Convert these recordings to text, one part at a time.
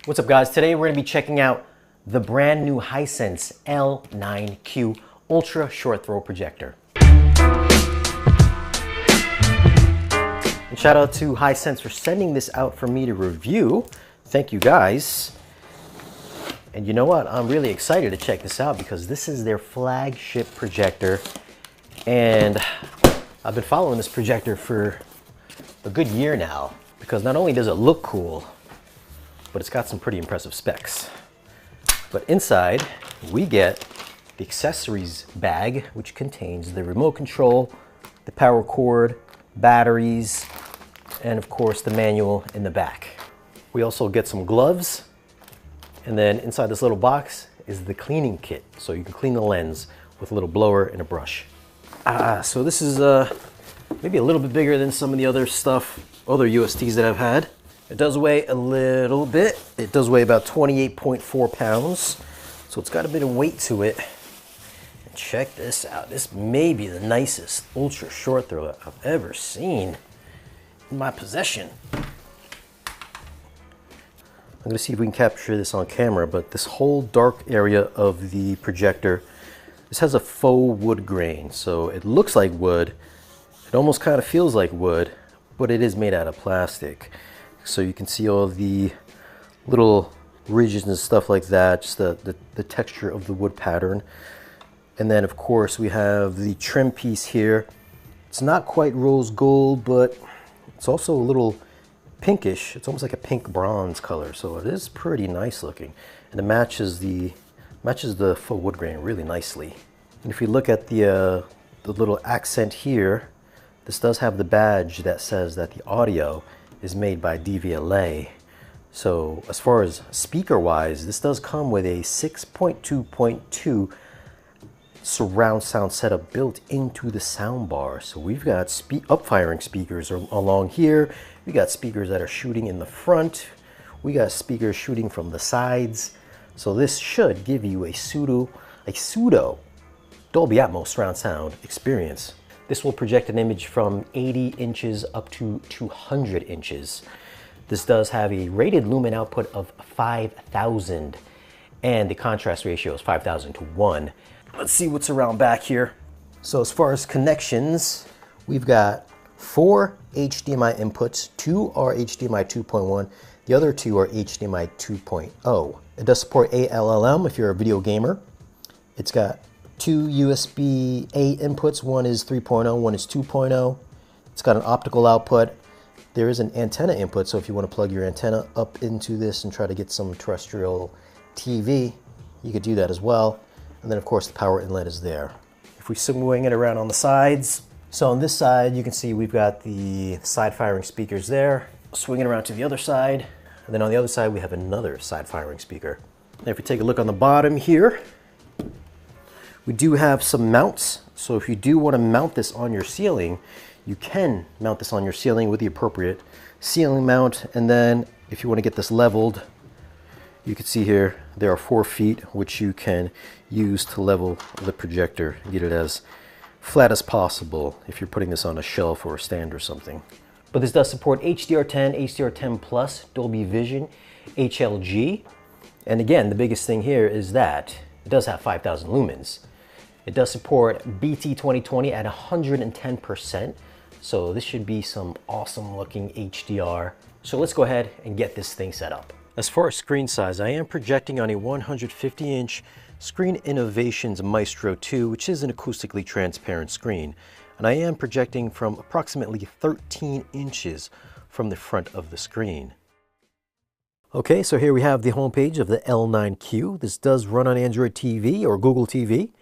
What's up, guys? Today we're going to be checking out the brand new Hisense L9Q Ultra Short Throw Projector. And shout out to Hisense for sending this out for me to review. Thank you, guys. And you know what? I'm really excited to check this out because this is their flagship projector. And I've been following this projector for a good year now because not only does it look cool, but it's got some pretty impressive specs. But inside, we get the accessories bag, which contains the remote control, the power cord, batteries, and of course the manual in the back. We also get some gloves, and then inside this little box is the cleaning kit, so you can clean the lens with a little blower and a brush. So this is maybe a little bit bigger than some of the other USTs that I've had. It does weigh a little bit. It does weigh about 28.4 pounds. So it's got a bit of weight to it. And check this out. This may be the nicest ultra short throw that I've ever seen in my possession. I'm gonna see if we can capture this on camera, but this whole dark area of the projector, this has a faux wood grain. So it looks like wood. It almost kind of feels like wood, but it is made out of plastic. So you can see all the little ridges and stuff like that, just the texture of the wood pattern. And then of course we have the trim piece here. It's not quite rose gold, but it's also a little pinkish. It's almost like a pink bronze color. So it is pretty nice looking. And it matches the faux wood grain really nicely. And if you look at the little accent here, this does have the badge that says that the audio is made by DVLA. So as far as speaker wise, this does come with a 6.2.2 surround sound setup built into the sound bar. So we've got up-firing speakers along here. We got speakers that are shooting in the front. We got speakers shooting from the sides. So this should give you a pseudo Dolby Atmos surround sound experience. This will project an image from 80 inches up to 200 inches. This does have a rated lumen output of 5,000 and the contrast ratio is 5,000 to 1. Let's see what's around back here. So as far as connections, we've got 4 HDMI inputs. 2 are HDMI 2.1. The other 2 are HDMI 2.0. It does support ALLM if you're a video gamer. It's got 2 USB-A inputs. One is 3.0, one is 2.0. It's got an optical output. There is an antenna input, so if you want to plug your antenna up into this and try to get some terrestrial TV, you could do that as well. And then of course the power inlet is there. If we swing it around on the sides, so on this side you can see we've got the side firing speakers there. Swing it around to the other side, and then on the other side we have another side firing speaker. Now if you take a look on the bottom here, we do have some mounts, so if you do want to mount this on your ceiling, you can mount this on your ceiling with the appropriate ceiling mount. And then if you want to get this leveled, you can see here there are 4 feet which you can use to level the projector and get it as flat as possible if you're putting this on a shelf or a stand or something. But this does support HDR10, HDR10 Plus, Dolby Vision, HLG. And again, the biggest thing here is that it does have 5,000 lumens. It does support BT 2020 at 110%. So this should be some awesome looking HDR. So let's go ahead and get this thing set up. As far as screen size, I am projecting on a 150-inch Screen Innovations Maestro 2, which is an acoustically transparent screen. And I am projecting from approximately 13 inches from the front of the screen. Okay, so here we have the homepage of the L9Q. This does run on Android TV or Google TV.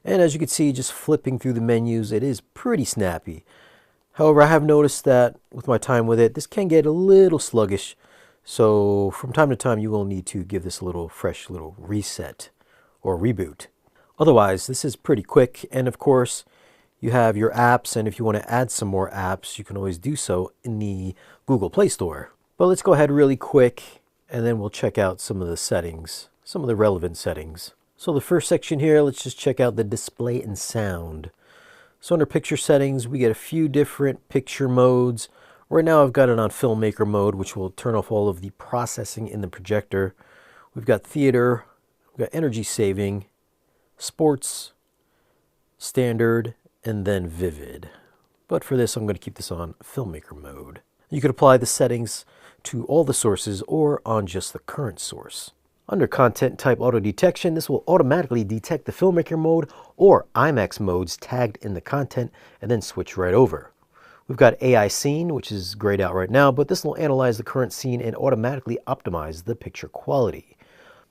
And as you can see, just flipping through the menus, it is pretty snappy. However, I have noticed that with my time with it, this can get a little sluggish. So from time to time, you will need to give this a little fresh little reset or reboot. Otherwise, this is pretty quick. And of course, you have your apps. And if you want to add some more apps, you can always do so in the Google Play Store. But let's go ahead really quick, and then we'll check out some of the settings, some of the relevant settings. So the first section here, let's just check out the display and sound. So under picture settings, we get a few different picture modes. Right now I've got it on filmmaker mode, which will turn off all of the processing in the projector. We've got theater, we've got energy saving, sports, standard, and then vivid. But for this, I'm going to keep this on filmmaker mode. You could apply the settings to all the sources or on just the current source. Under content type auto detection, this will automatically detect the filmmaker mode or IMAX modes tagged in the content and then switch right over. We've got AI scene, which is grayed out right now, but this will analyze the current scene and automatically optimize the picture quality.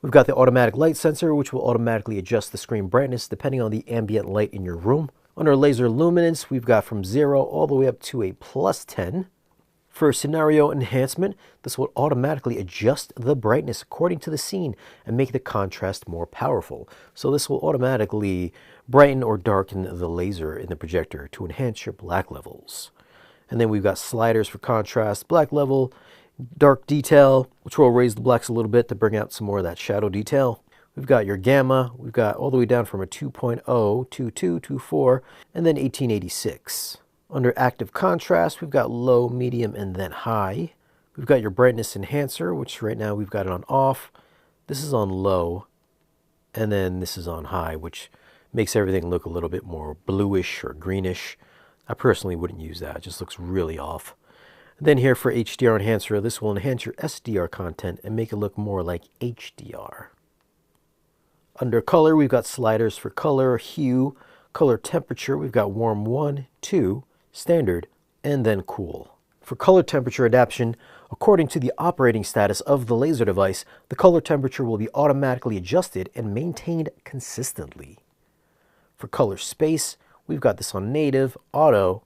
We've got the automatic light sensor, which will automatically adjust the screen brightness depending on the ambient light in your room. Under laser luminance, we've got from 0 all the way up to a +10. For scenario enhancement, this will automatically adjust the brightness according to the scene and make the contrast more powerful. So this will automatically brighten or darken the laser in the projector to enhance your black levels. And then we've got sliders for contrast, black level, dark detail, which will raise the blacks a little bit to bring out some more of that shadow detail. We've got your gamma, we've got all the way down from a 2.0, 22, 24, and then 1886. Under active contrast, we've got low, medium, and then high. We've got your brightness enhancer, which right now we've got it on off. This is on low, and then this is on high, which makes everything look a little bit more bluish or greenish. I personally wouldn't use that. It just looks really off. And then here for HDR enhancer, this will enhance your SDR content and make it look more like HDR. Under color, we've got sliders for color, hue, color temperature. We've got warm 1, 2, standard, and then cool. For color temperature adaptation, according to the operating status of the laser device, the color temperature will be automatically adjusted and maintained consistently. For color space, we've got this on native, auto,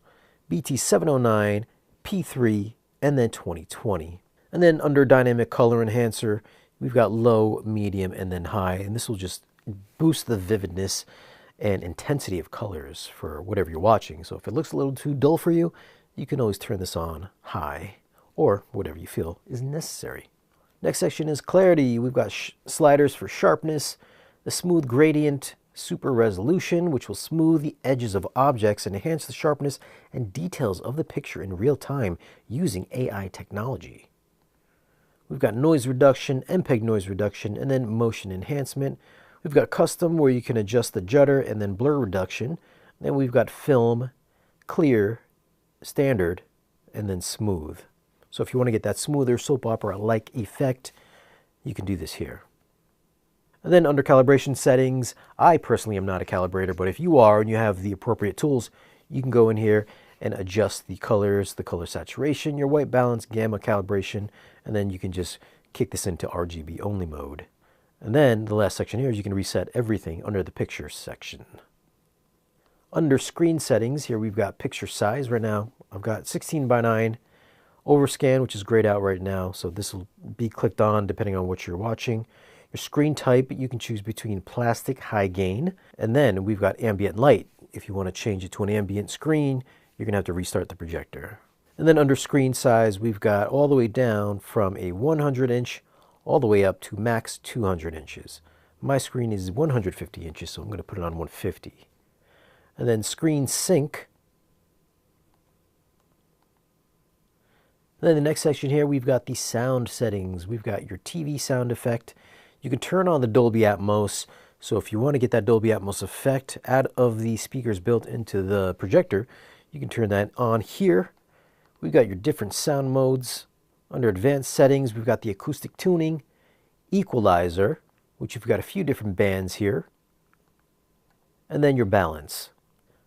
BT709, P3, and then 2020. And then under dynamic color enhancer, we've got low, medium, and then high. And this will just boost the vividness and intensity of colors for whatever you're watching. So if it looks a little too dull for you, you can always turn this on high or whatever you feel is necessary. Next section is clarity. We've got sliders for sharpness, the smooth gradient, super resolution, which will smooth the edges of objects and enhance the sharpness and details of the picture in real time using AI technology. We've got noise reduction, MPEG noise reduction, and then motion enhancement. We've got custom, where you can adjust the judder and then blur reduction. Then we've got film, clear, standard, and then smooth. So if you want to get that smoother soap opera-like effect, you can do this here. And then under calibration settings, I personally am not a calibrator, but if you are and you have the appropriate tools, you can go in here and adjust the colors, the color saturation, your white balance, gamma calibration, and then you can just kick this into RGB only mode. And then the last section here is you can reset everything under the picture section. Under screen settings, here we've got picture size. Right now, I've got 16:9 overscan, which is grayed out right now, so this will be clicked on depending on what you're watching. Your screen type, you can choose between plastic, high gain, and then we've got ambient light. If you want to change it to an ambient screen, you're going to have to restart the projector. And then under screen size, we've got all the way down from a 100-inch all the way up to max 200 inches. My screen is 150 inches, so I'm going to put it on 150. And then screen sync. And then the next section here, we've got the sound settings. We've got your TV sound effect. You can turn on the Dolby Atmos. So if you want to get that Dolby Atmos effect out of the speakers built into the projector, you can turn that on here. We've got your different sound modes. Under advanced settings, we've got the acoustic tuning, equalizer, which you've got a few different bands here, and then your balance.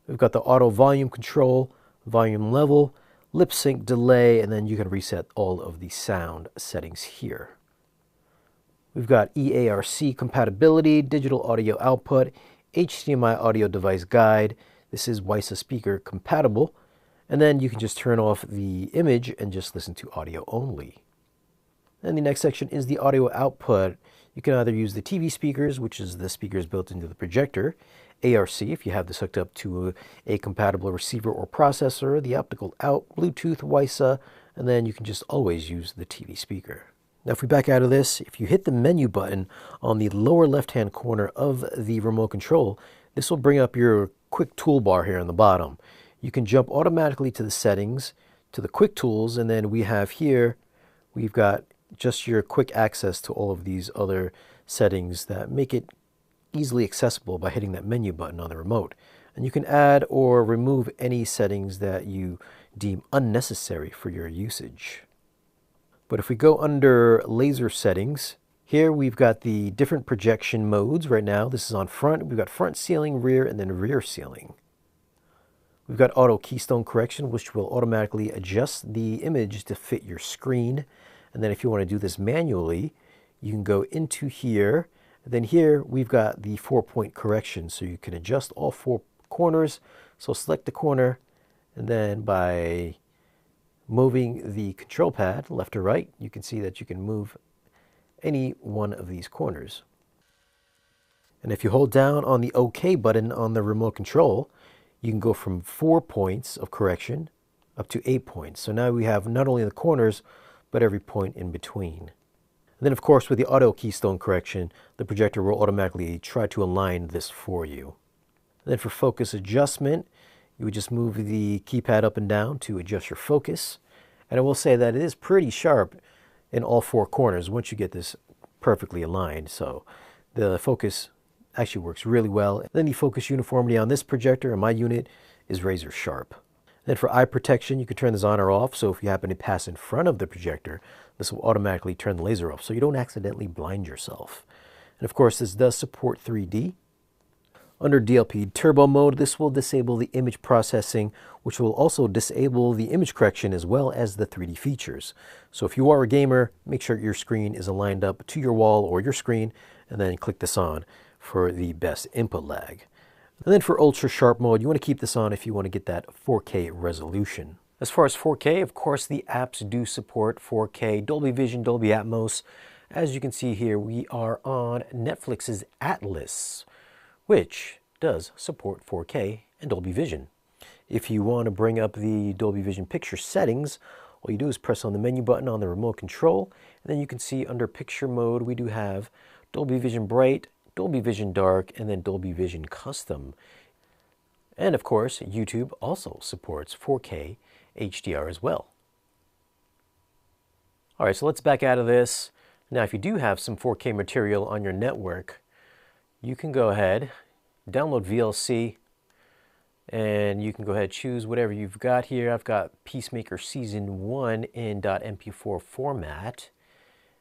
We've got the auto volume control, volume level, lip sync delay, and then you can reset all of the sound settings here. We've got EARC compatibility, digital audio output, HDMI audio device guide. This is WISA speaker compatible. And then you can just turn off the image and just listen to audio only. And the next section is the audio output. You can either use the TV speakers, which is the speakers built into the projector, ARC if you have this hooked up to a compatible receiver or processor, the optical out, Bluetooth, WISA, and then you can just always use the TV speaker. Now if we back out of this, if you hit the menu button on the lower left-hand corner of the remote control, this will bring up your quick toolbar here on the bottom. You can jump automatically to the settings, to the quick tools, and then we have here, we've got just your quick access to all of these other settings that make it easily accessible by hitting that menu button on the remote. And you can add or remove any settings that you deem unnecessary for your usage. But if we go under laser settings, here we've got the different projection modes. Right now this is on front. We've got front ceiling, rear, and then rear ceiling. We've got auto keystone correction, which will automatically adjust the image to fit your screen. And then if you want to do this manually, you can go into here. And then here we've got the 4-point correction, so you can adjust all 4 corners. So select the corner, and then by moving the control pad left or right, you can see that you can move any one of these corners. And if you hold down on the OK button on the remote control, you can go from 4 points of correction up to 8 points. So now we have not only the corners, but every point in between. And then of course with the auto keystone correction, the projector will automatically try to align this for you. And then for focus adjustment, you would just move the keypad up and down to adjust your focus. And I will say that it is pretty sharp in all 4 corners once you get this perfectly aligned. So the focus actually works really well. Then the focus uniformity on this projector in my unit is razor sharp. Then for eye protection, you can turn this on or off. So if you happen to pass in front of the projector, this will automatically turn the laser off so you don't accidentally blind yourself. And of course, this does support 3D. Under DLP turbo mode, this will disable the image processing, which will also disable the image correction as well as the 3D features. So if you are a gamer, make sure your screen is aligned up to your wall or your screen, and then click this on for the best input lag. And then for ultra sharp mode, you want to keep this on if you want to get that 4K resolution. As far as 4K, of course, the apps do support 4K, Dolby Vision, Dolby Atmos. As you can see here, we are on Netflix's Atlas, which does support 4K and Dolby Vision. If you want to bring up the Dolby Vision picture settings, all you do is press on the menu button on the remote control, and then you can see under picture mode, we do have Dolby Vision Bright, Dolby Vision Dark, and then Dolby Vision Custom. And of course, YouTube also supports 4K HDR as well. All right, so let's back out of this. Now, if you do have some 4K material on your network, you can go ahead, download VLC, and you can go ahead and choose whatever you've got here. I've got Peacemaker Season 1 in .mp4 format.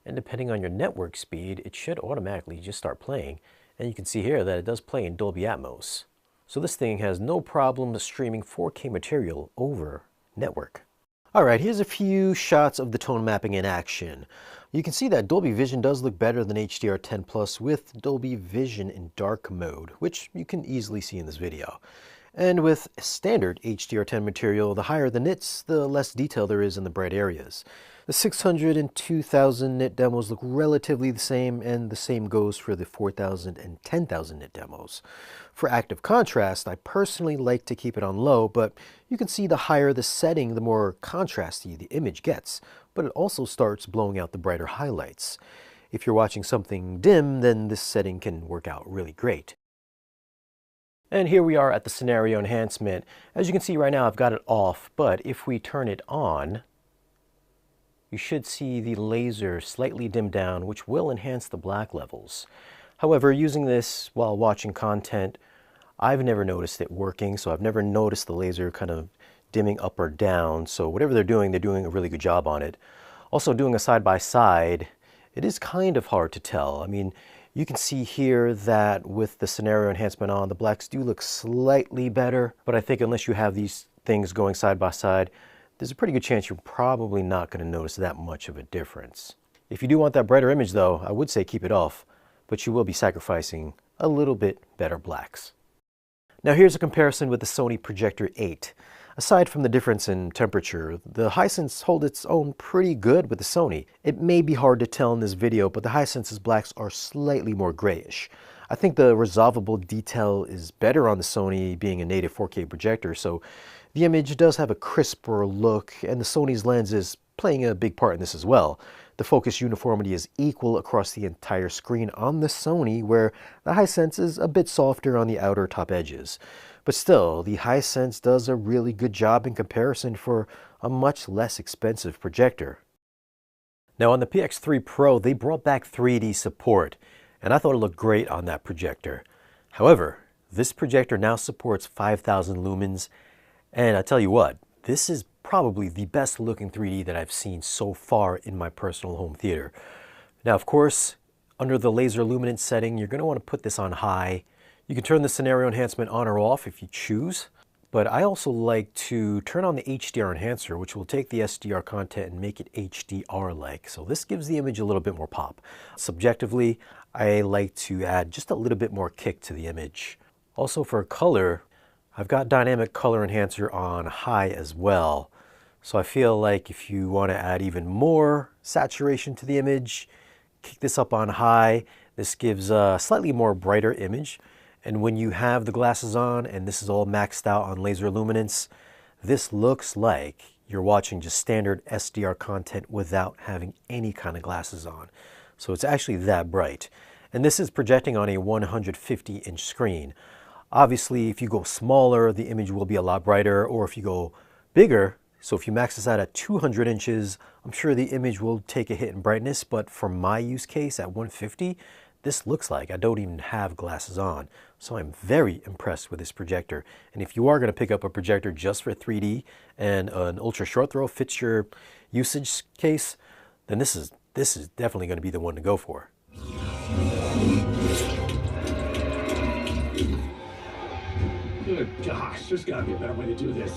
And depending on your network speed, it should automatically just start playing. And you can see here that it does play in Dolby Atmos. So this thing has no problem streaming 4K material over network. All right, here's a few shots of the tone mapping in action. You can see that Dolby Vision does look better than HDR10 Plus with Dolby Vision in dark mode, which you can easily see in this video. And with standard HDR10 material, the higher the nits, the less detail there is in the bright areas. The 600 and 2000 nit demos look relatively the same, and the same goes for the 4000 and 10,000 nit demos. For active contrast, I personally like to keep it on low, but you can see the higher the setting, the more contrasty the image gets, but it also starts blowing out the brighter highlights. If you're watching something dim, then this setting can work out really great. And here we are at the scenario enhancement. As you can see right now, I've got it off, but if we turn it on, you should see the laser slightly dimmed down, which will enhance the black levels. However, using this while watching content, I've never noticed it working, so I've never noticed the laser kind of dimming up or down. So whatever they're doing a really good job on it. Also, doing a side-by-side, it is kind of hard to tell. I mean, you can see here that with the scenario enhancement on, the blacks do look slightly better, but I think unless you have these things going side by side, there's a pretty good chance you're probably not going to notice that much of a difference. If you do want that brighter image though, I would say keep it off, but you will be sacrificing a little bit better blacks. Now here's a comparison with the Sony Projector 8. Aside from the difference in temperature, the Hisense hold its own pretty good with the Sony. It may be hard to tell in this video, but the Hisense's blacks are slightly more grayish. I think the resolvable detail is better on the Sony, being a native 4K projector, so the image does have a crisper look, and the Sony's lens is playing a big part in this as well. The focus uniformity is equal across the entire screen on the Sony, where the Hisense is a bit softer on the outer top edges. But still, the Hisense does a really good job in comparison for a much less expensive projector. Now on the PX3 Pro, they brought back 3D support, and I thought it looked great on that projector. However, this projector now supports 5,000 lumens, and I tell you what, this is probably the best looking 3D that I've seen so far in my personal home theater. Now, of course, under the laser luminance setting, you're going to want to put this on high. You can turn the scenario enhancement on or off if you choose, but I also like to turn on the HDR enhancer, which will take the SDR content and make it HDR-like. So this gives the image a little bit more pop. Subjectively, I like to add just a little bit more kick to the image. Also for color, I've got dynamic color enhancer on high as well. So I feel like if you want to add even more saturation to the image, kick this up on high. This gives a slightly more brighter image. And when you have the glasses on and this is all maxed out on laser luminance, this looks like you're watching just standard SDR content without having any kind of glasses on. So it's actually that bright. And this is projecting on a 150-inch screen. Obviously, if you go smaller, the image will be a lot brighter, or if you go bigger, so if you max this out at 200 inches, I'm sure the image will take a hit in brightness, but for my use case at 150, this looks like I don't even have glasses on. So I'm very impressed with this projector. And if you are going to pick up a projector just for 3D and an ultra short throw fits your usage case, then this is definitely going to be the one to go for. Good gosh, there's got to be a better way to do this.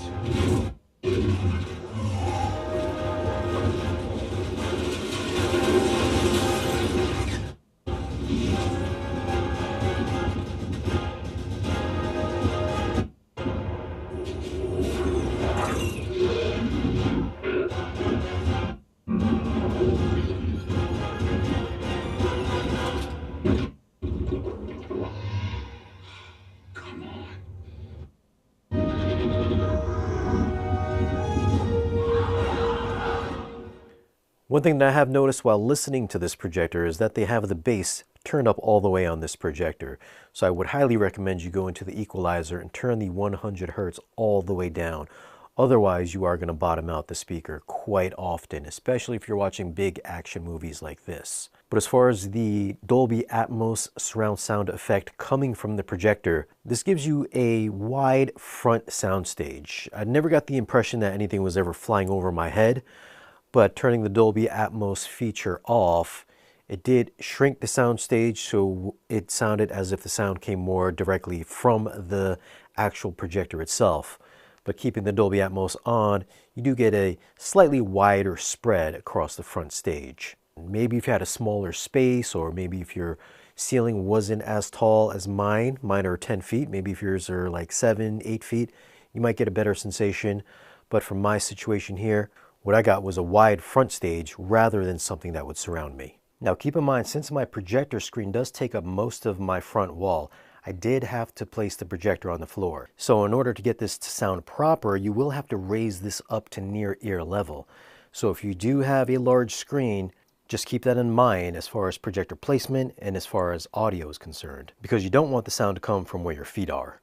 One thing that I have noticed while listening to this projector is that they have the bass turned up all the way on this projector. So I would highly recommend you go into the equalizer and turn the 100 Hertz all the way down. Otherwise, you are going to bottom out the speaker quite often, especially if you're watching big action movies like this. But as far as the Dolby Atmos surround sound effect coming from the projector, this gives you a wide front soundstage. I never got the impression that anything was ever flying over my head, but turning the Dolby Atmos feature off, it did shrink the soundstage, so it sounded as if the sound came more directly from the actual projector itself. But keeping the Dolby Atmos on, you do get a slightly wider spread across the front stage. Maybe if you had a smaller space, or maybe if your ceiling wasn't as tall as mine are 10 feet, maybe if yours are like 7, 8 feet, you might get a better sensation. But from my situation here, what I got was a wide front stage rather than something that would surround me. Now keep in mind, since my projector screen does take up most of my front wall, I did have to place the projector on the floor. So in order to get this to sound proper, you will have to raise this up to near ear level. So if you do have a large screen, just keep that in mind as far as projector placement and as far as audio is concerned, because you don't want the sound to come from where your feet are.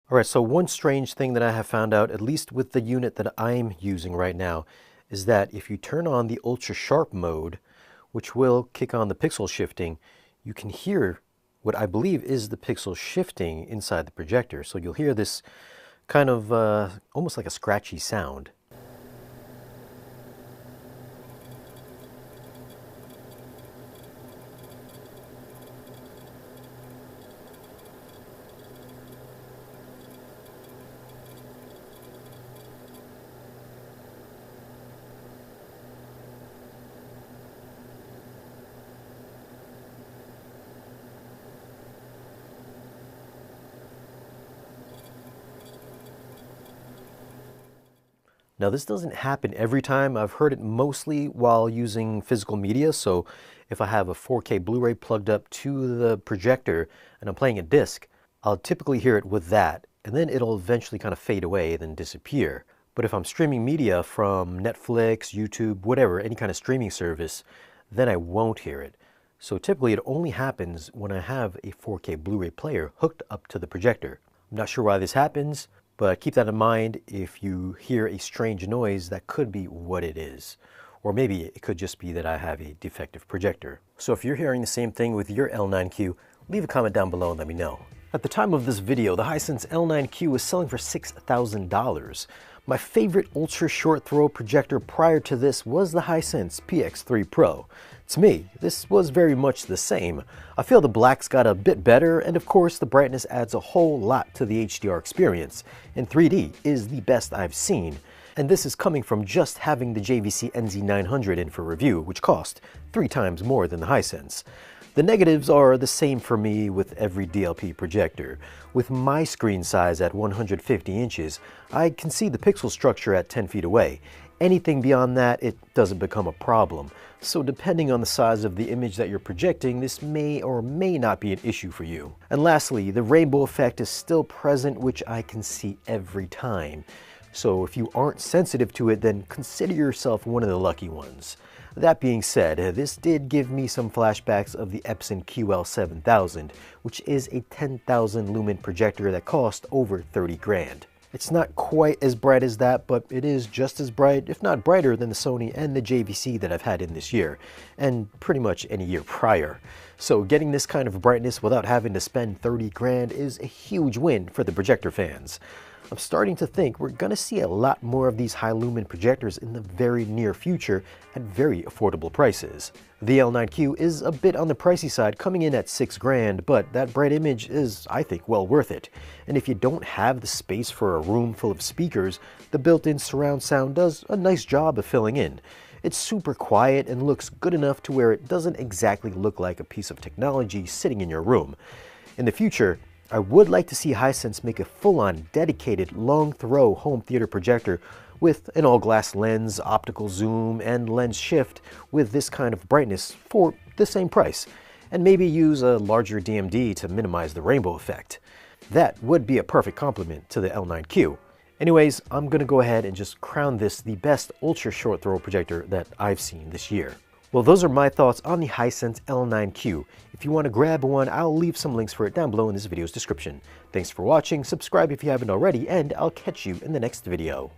All right, so one strange thing that I have found out, at least with the unit that I'm using right now, is that if you turn on the ultra sharp mode, which will kick on the pixel shifting, you can hear what I believe is the pixel shifting inside the projector. So you'll hear this kind of almost like a scratchy sound. Now this doesn't happen every time. I've heard it mostly while using physical media. So if I have a 4K Blu-ray plugged up to the projector and I'm playing a disc, I'll typically hear it with that, and then it'll eventually kind of fade away, then disappear. But if I'm streaming media from Netflix, YouTube, whatever, any kind of streaming service, then I won't hear it. So typically it only happens when I have a 4K Blu-ray player hooked up to the projector. I'm not sure why this happens, but keep that in mind. If you hear a strange noise, that could be what it is. Or maybe it could just be that I have a defective projector. So if you're hearing the same thing with your L9Q, leave a comment down below and let me know. At the time of this video, the Hisense L9Q was selling for $6,000. My favorite ultra short throw projector prior to this was the Hisense PX3 Pro. To me, this was very much the same. I feel the blacks got a bit better, and of course the brightness adds a whole lot to the HDR experience, and 3D is the best I've seen. And this is coming from just having the JVC NZ900 in for review, which cost 3 times more than the Hisense. The negatives are the same for me with every DLP projector. With my screen size at 150 inches, I can see the pixel structure at 10 feet away. Anything beyond that, it doesn't become a problem. So depending on the size of the image that you're projecting, this may or may not be an issue for you. And lastly, the rainbow effect is still present, which I can see every time. So if you aren't sensitive to it, then consider yourself one of the lucky ones. That being said, this did give me some flashbacks of the Epson QL7000, which is a 10,000 lumen projector that cost over 30 grand. It's not quite as bright as that, but it is just as bright, if not brighter, than the Sony and the JVC that I've had in this year, and pretty much any year prior. So getting this kind of brightness without having to spend 30 grand is a huge win for the projector fans. I'm starting to think we're going to see a lot more of these high lumen projectors in the very near future at very affordable prices. The L9Q is a bit on the pricey side, coming in at 6 grand, but that bright image is, I think, well worth it. And if you don't have the space for a room full of speakers, the built-in surround sound does a nice job of filling in. It's super quiet and looks good enough to where it doesn't exactly look like a piece of technology sitting in your room. In the future, I would like to see Hisense make a full-on dedicated long-throw home theater projector with an all-glass lens, optical zoom, and lens shift with this kind of brightness for the same price, and maybe use a larger DMD to minimize the rainbow effect. That would be a perfect complement to the L9Q. Anyways, I'm going to go ahead and just crown this the best ultra short throw projector that I've seen this year. Well, those are my thoughts on the Hisense L9Q. If you want to grab one, I'll leave some links for it down below in this video's description. Thanks for watching, subscribe if you haven't already, and I'll catch you in the next video.